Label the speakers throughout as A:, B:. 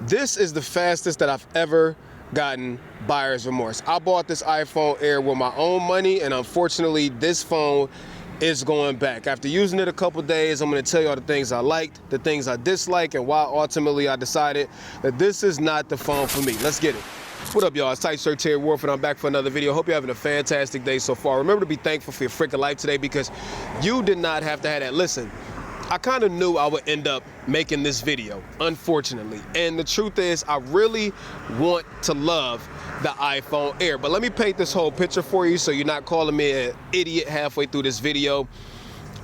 A: This is the fastest that I've ever gotten buyer's remorse. I bought this iPhone Air with my own money, and unfortunately this phone is going back. After using it a couple days, I'm going to tell you all the things I liked, the things I disliked, and why ultimately I decided that this is not the phone for me. Let's get it. What up, y'all? It's Tight Shirt Terry Warford. I'm back for another video. Hope you're having a fantastic day so far. Remember to be thankful for your freaking life today, because you did not have to have that. Listen, I kind of knew I would end up making this video, unfortunately. And the truth is, I really want to love the iPhone Air. But let me paint this whole picture for you so you're not calling me an idiot halfway through this video.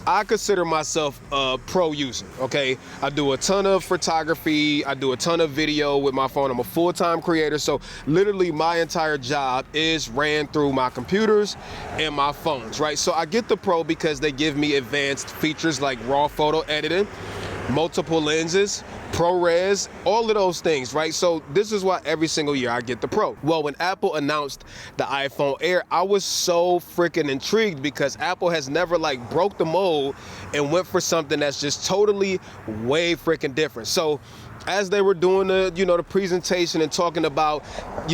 A: I consider myself a pro user, okay? I do a ton of photography, I do a ton of video with my phone. I'm a full-time creator, so literally my entire job is ran through my computers and my phones, right? So I get the pro because they give me advanced features like raw photo editing, multiple lenses, ProRes, all of those things, right? So this is why every single year I get the Pro. Well, when Apple announced the iPhone Air, I was so freaking intrigued because Apple has never like broke the mold and went for something that's just totally way freaking different. So as they were doing the, the presentation and talking about,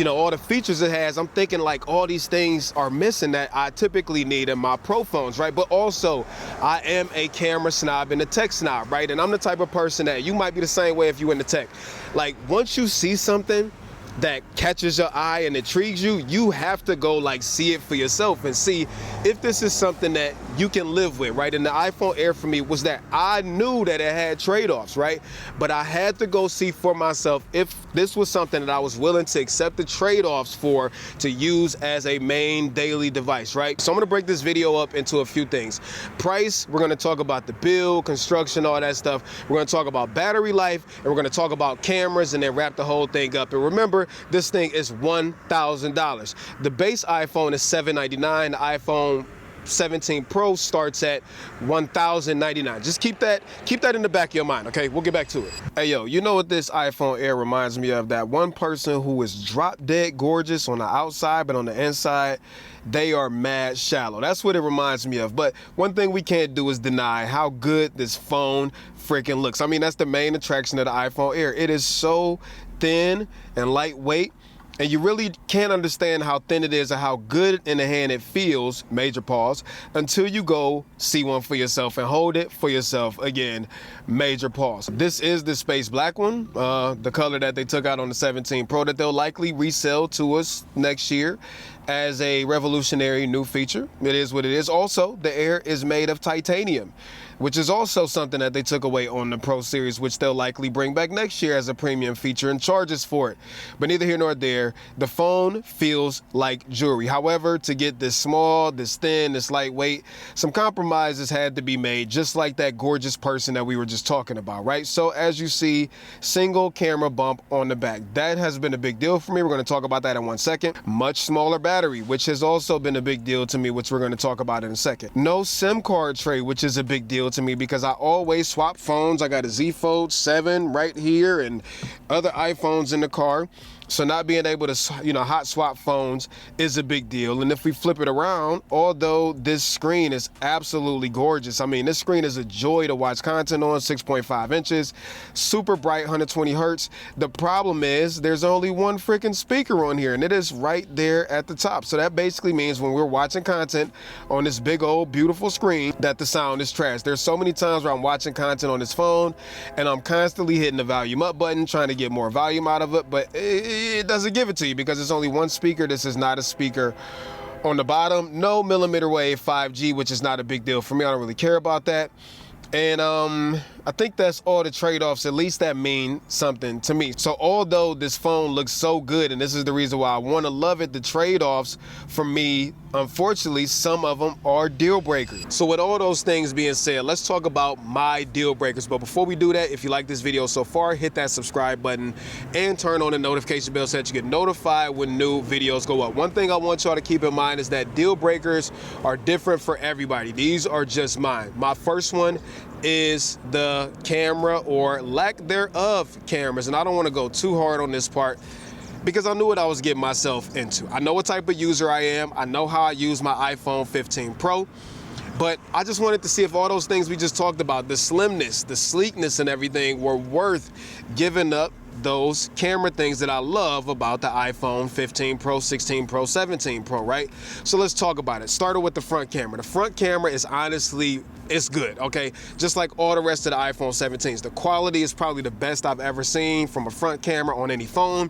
A: all the features it has, I'm thinking like all these things are missing that I typically need in my Pro phones, right? But also I am a camera snob and a tech snob, right? And I'm the type of person that you might be the same way if you in the tech. Like once you see something that catches your eye and intrigues you, you have to go like see it for yourself and see if this is something that you can live with, right? And the iPhone Air for me was that I knew that it had trade-offs, right? But I had to go see for myself if this was something that I was willing to accept the trade-offs for to use as a main daily device, right? So I'm gonna break this video up into a few things. Price, we're gonna talk about the build, construction, all that stuff. We're gonna talk about battery life, and we're gonna talk about cameras, and then wrap the whole thing up. And remember, this thing is $1,000. The base iPhone is $799. The iPhone 17 Pro starts at $1,099. Just keep that in the back of your mind, okay? We'll get back to it. Hey, yo, you know what this iPhone Air reminds me of? That one person who is drop dead gorgeous on the outside, but on the inside, they are mad shallow. That's what it reminds me of. But one thing we can't do is deny how good this phone freaking looks. I mean, that's the main attraction of the iPhone Air. It is so thin and lightweight, and you really can't understand how thin it is or how good in the hand it feels, major pause, until you go see one for yourself and hold it for yourself again, major pause. This is the space black one, the color that they took out on the 17 Pro that they'll likely resell to us next year as a revolutionary new feature. It is what it is. Also, the Air is made of titanium, which is also something that they took away on the Pro series, which they'll likely bring back next year as a premium feature and charges for it. But neither here nor there, the phone feels like jewelry. However, to get this small, this thin, this lightweight, some compromises had to be made, just like that gorgeous person that we were just talking about, right? So as you see, single camera bump on the back. That has been a big deal for me. We're gonna talk about that in 1 second. Much smaller battery, which has also been a big deal to me, which we're gonna talk about in a second. No SIM card tray, which is a big deal to me because I always swap phones. I got a Z Fold 7 right here and other iPhones in the car. So not being able to, hot swap phones is a big deal. And if we flip it around, although this screen is absolutely gorgeous, I mean, this screen is a joy to watch content on, 6.5 inches, super bright, 120 hertz. The problem is there's only one freaking speaker on here, and it is right there at the top. So that basically means when we're watching content on this big old beautiful screen that the sound is trash. There's so many times where I'm watching content on this phone and I'm constantly hitting the volume up button, trying to get more volume out of it, but it doesn't give it to you because it's only one speaker. This is not a speaker on the bottom. No millimeter wave 5G, which is not a big deal for me. I don't really care about that. And I think that's all the trade-offs, at least that mean something to me. So although this phone looks so good, and this is the reason why I want to love it, the trade-offs for me, unfortunately, some of them are deal breakers. So with all those things being said, let's talk about my deal breakers. But before we do that, if you like this video so far, hit that subscribe button and turn on the notification bell so that you get notified when new videos go up. One thing I want y'all to keep in mind is that deal breakers are different for everybody. These are just mine. My first one is the camera or lack thereof cameras, and I don't want to go too hard on this part because I knew what I was getting myself into. I know what type of user I am. I know how I use my iPhone 15 Pro. But I just wanted to see if all those things we just talked about, the slimness, the sleekness and everything, were worth giving up those camera things that I love about the iPhone 15 Pro, 16 Pro, 17 Pro, right? So let's talk about it. Started with the front camera. The front camera is honestly, it's good, okay? Just like all the rest of the iPhone 17s. The quality is probably the best I've ever seen from a front camera on any phone.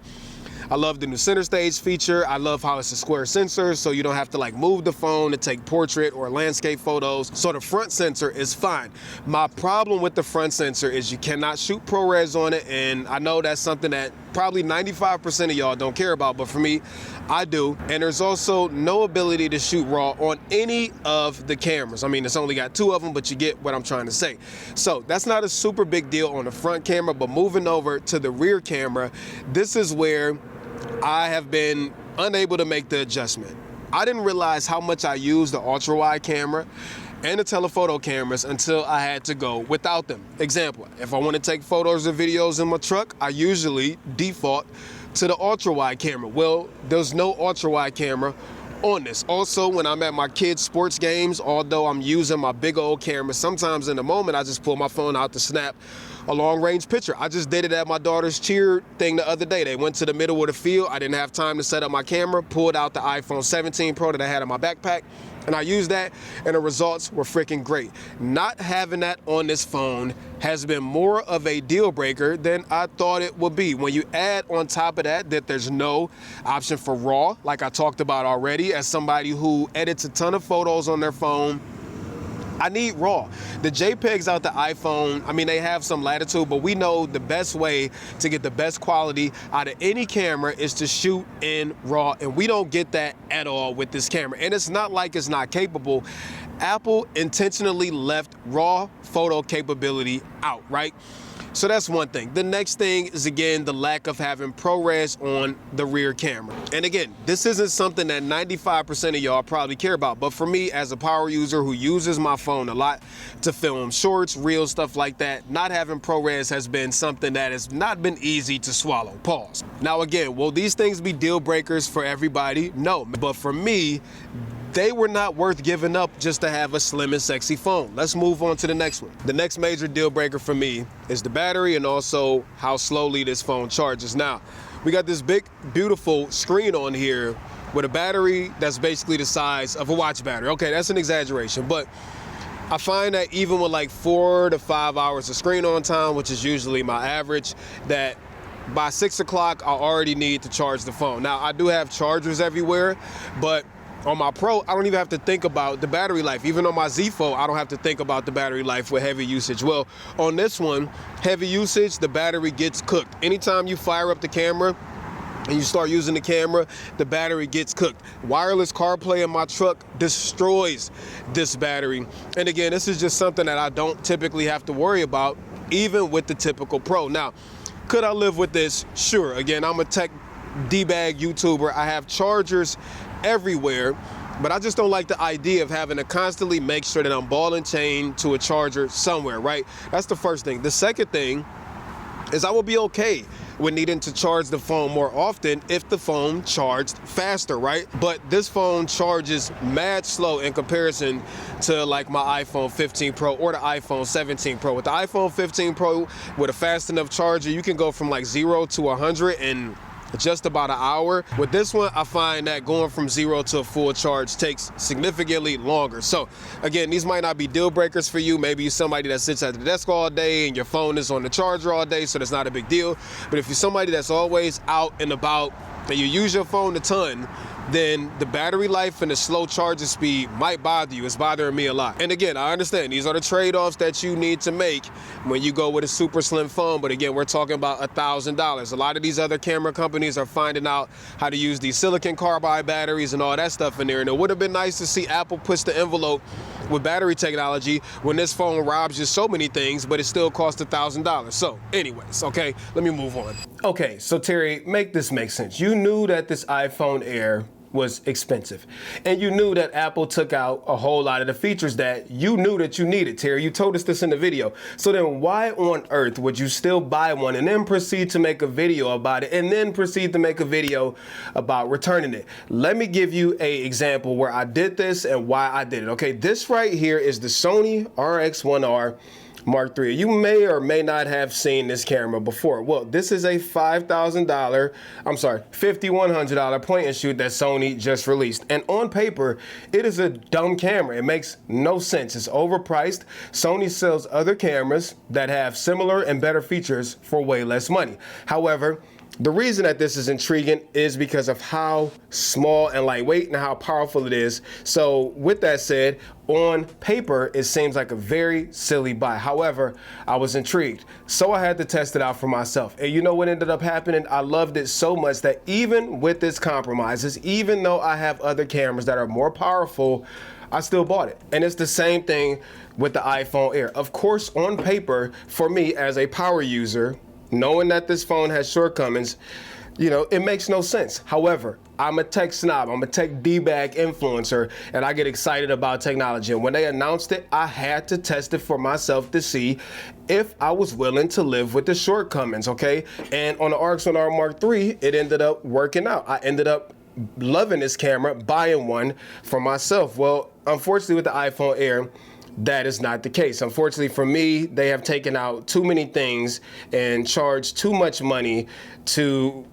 A: I love the new center stage feature. I love how it's a square sensor, so you don't have to like move the phone to take portrait or landscape photos. So the front sensor is fine. My problem with the front sensor is you cannot shoot ProRes on it, and I know that's something that probably 95% of y'all don't care about, but for me, I do. And there's also no ability to shoot RAW on any of the cameras. I mean, it's only got 2 of them, but you get what I'm trying to say. So that's not a super big deal on the front camera, but moving over to the rear camera, this is where I have been unable to make the adjustment. I didn't realize how much I use the ultra-wide camera and the telephoto cameras until I had to go without them. Example, if I want to take photos or videos in my truck, I usually default to the ultra-wide camera. Well, there's no ultra-wide camera on this. Also, when I'm at my kids' sports games, although I'm using my big old camera, sometimes in the moment I just pull my phone out to snap a long-range picture. I just did it at my daughter's cheer thing the other day. They went to the middle of the field. I didn't have time to set up my camera, pulled out the iPhone 17 Pro that I had in my backpack, and I used that, and the results were freaking great. Not having that on this phone has been more of a deal breaker than I thought it would be. When you add on top of that there's no option for RAW, like I talked about already, as somebody who edits a ton of photos on their phone, I need RAW. The JPEGs out the iPhone, I mean, they have some latitude, but we know the best way to get the best quality out of any camera is to shoot in RAW, and we don't get that at all with this camera. And it's not like it's not capable. Apple intentionally left RAW photo capability out, right? So that's one thing. The next thing is, again, the lack of having ProRes on the rear camera. And again, this isn't something that 95% of y'all probably care about, but for me, as a power user who uses my phone a lot to film shorts, reels, stuff like that, not having ProRes has been something that has not been easy to swallow. Pause. Now again, will these things be deal breakers for everybody? No, but for me, they were not worth giving up just to have a slim and sexy phone. Let's move on to the next one. The next major deal breaker for me is the battery and also how slowly this phone charges. Now, we got this big, beautiful screen on here with a battery that's basically the size of a watch battery. Okay, that's an exaggeration, but I find that even with like 4 to 5 hours of screen on time, which is usually my average, that by 6 o'clock, I already need to charge the phone. Now, I do have chargers everywhere, but on my Pro, I don't even have to think about the battery life. Even on my Z Fold, I don't have to think about the battery life with heavy usage. Well, on this one, heavy usage, the battery gets cooked. Anytime you fire up the camera and you start using the camera, the battery gets cooked. Wireless CarPlay in my truck destroys this battery. And again, this is just something that I don't typically have to worry about, even with the typical Pro. Now, could I live with this? Sure. Again, I'm a tech D-bag YouTuber. I have chargers everywhere, but I just don't like the idea of having to constantly make sure that I'm ball and chain to a charger somewhere, right? That's the first thing. The second thing is I will be okay with needing to charge the phone more often if the phone charged faster, right? But this phone charges mad slow in comparison to like my iPhone 15 Pro or the iPhone 17 Pro. With the iPhone 15 Pro, with a fast enough charger, you can go from like 0 to 100 in just about an hour. With this one, I find that going from 0 to a full charge takes significantly longer. So again, these might not be deal breakers for you. Maybe you're somebody that sits at the desk all day and your phone is on the charger all day, so that's not a big deal. But if you're somebody that's always out and about and you use your phone a ton, then the battery life and the slow charging speed might bother you. It's bothering me a lot. And again, I understand these are the trade-offs that you need to make when you go with a super slim phone. But again, we're talking about $1,000. A lot of these other camera companies are finding out how to use these silicon carbide batteries and all that stuff in there. And it would have been nice to see Apple push the envelope with battery technology when this phone robs you so many things, but it still costs $1,000. So anyways, okay, let me move on. Okay, so Terry, make this make sense. You knew that this iPhone Air was expensive, and you knew that Apple took out a whole lot of the features that you knew that you needed, Terry. You told us this in the video. So then why on earth would you still buy one and then proceed to make a video about it and then proceed to make a video about returning it? Let me give you an example where I did this and why I did it. Okay, this right here is the Sony RX1R Mark III. You may or may not have seen this camera before. Well, this is a $5,100 point and shoot that Sony just released. And on paper, it is a dumb camera. It makes no sense. It's overpriced. Sony sells other cameras that have similar and better features for way less money. However, the reason that this is intriguing is because of how small and lightweight and how powerful it is. So with that said, on paper, it seems like a very silly buy. However, I was intrigued, so I had to test it out for myself. And you know what ended up happening? I loved it so much that even with its compromises, even though I have other cameras that are more powerful, I still bought it. And it's the same thing with the iPhone Air. Of course, on paper, for me as a power user, knowing that this phone has shortcomings, you know, it makes no sense. However, I'm a tech snob, I'm a tech D-bag influencer, and I get excited about technology. And when they announced it, I had to test it for myself to see if I was willing to live with the shortcomings, okay? And on the REMORSE Mark III, it ended up working out. I ended up loving this camera, buying one for myself. Well, unfortunately with the iPhone Air, that is not the case. Unfortunately for me, they have taken out too many things and charged too much money to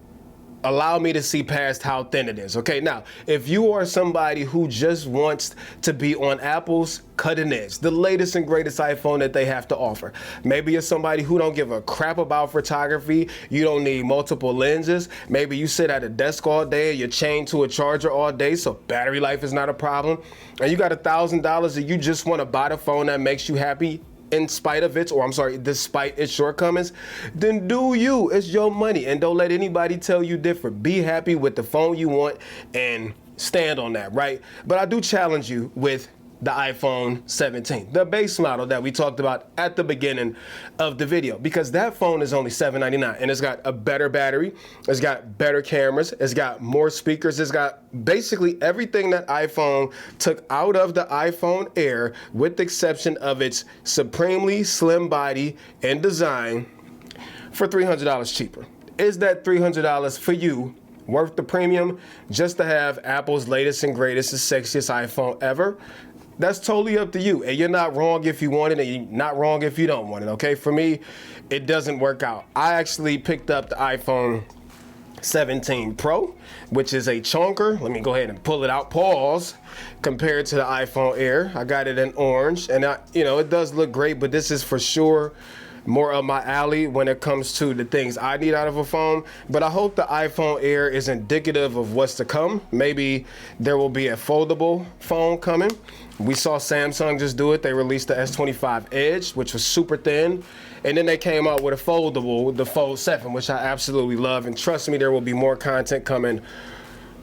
A: allow me to see past how thin it is. Okay, now, if you are somebody who just wants to be on Apple's cutting edge, the latest and greatest iPhone that they have to offer. Maybe you're somebody who don't give a crap about photography, you don't need multiple lenses, maybe you sit at a desk all day, you're chained to a charger all day, so battery life is not a problem, and you got $1,000 and you just want to buy the phone that makes you happy in spite of its, or I'm sorry, despite its shortcomings, then do you. It's your money, and don't let anybody tell you different. Be happy with the phone you want and stand on that, right? But I do challenge you with the iPhone 17, the base model that we talked about at the beginning of the video, because that phone is only $799 and it's got a better battery, it's got better cameras, it's got more speakers, it's got basically everything that iPhone took out of the iPhone Air, with the exception of its supremely slim body and design, for $300 cheaper. Is that $300 for you worth the premium just to have Apple's latest and greatest and sexiest iPhone ever? That's totally up to you, and you're not wrong if you want it, and you're not wrong if you don't want it, okay? For me, it doesn't work out. I actually picked up the iPhone 17 Pro, which is a chunker. Let me go ahead and pull it out, pause, compared to the iPhone Air. I got it in orange, and you know, it does look great, but this is for sure more up my alley when it comes to the things I need out of a phone. But I hope the iPhone Air is indicative of what's to come. Maybe there will be a foldable phone coming. We saw Samsung just do it. They released the S25 Edge, which was super thin. And then they came out with a foldable, the Fold 7, which I absolutely love. And trust me, there will be more content coming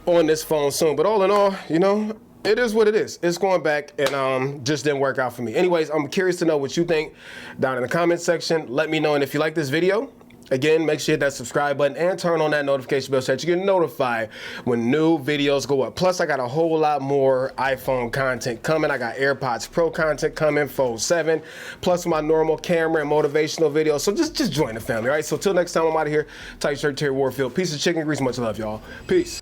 A: on this phone soon. But all in all, you know, it is what it is. It's going back, and just didn't work out for me. Anyways, I'm curious to know what you think down in the comment section. Let me know, and if you like this video, again, make sure you hit that subscribe button and turn on that notification bell so that you get notified when new videos go up. Plus, I got a whole lot more iPhone content coming. I got AirPods Pro content coming, Fold 7, plus my normal camera and motivational videos. So just join the family, all right? So till next time, I'm out of here. Tight shirt, Terry Warfield. Piece of chicken grease. Much love, y'all. Peace.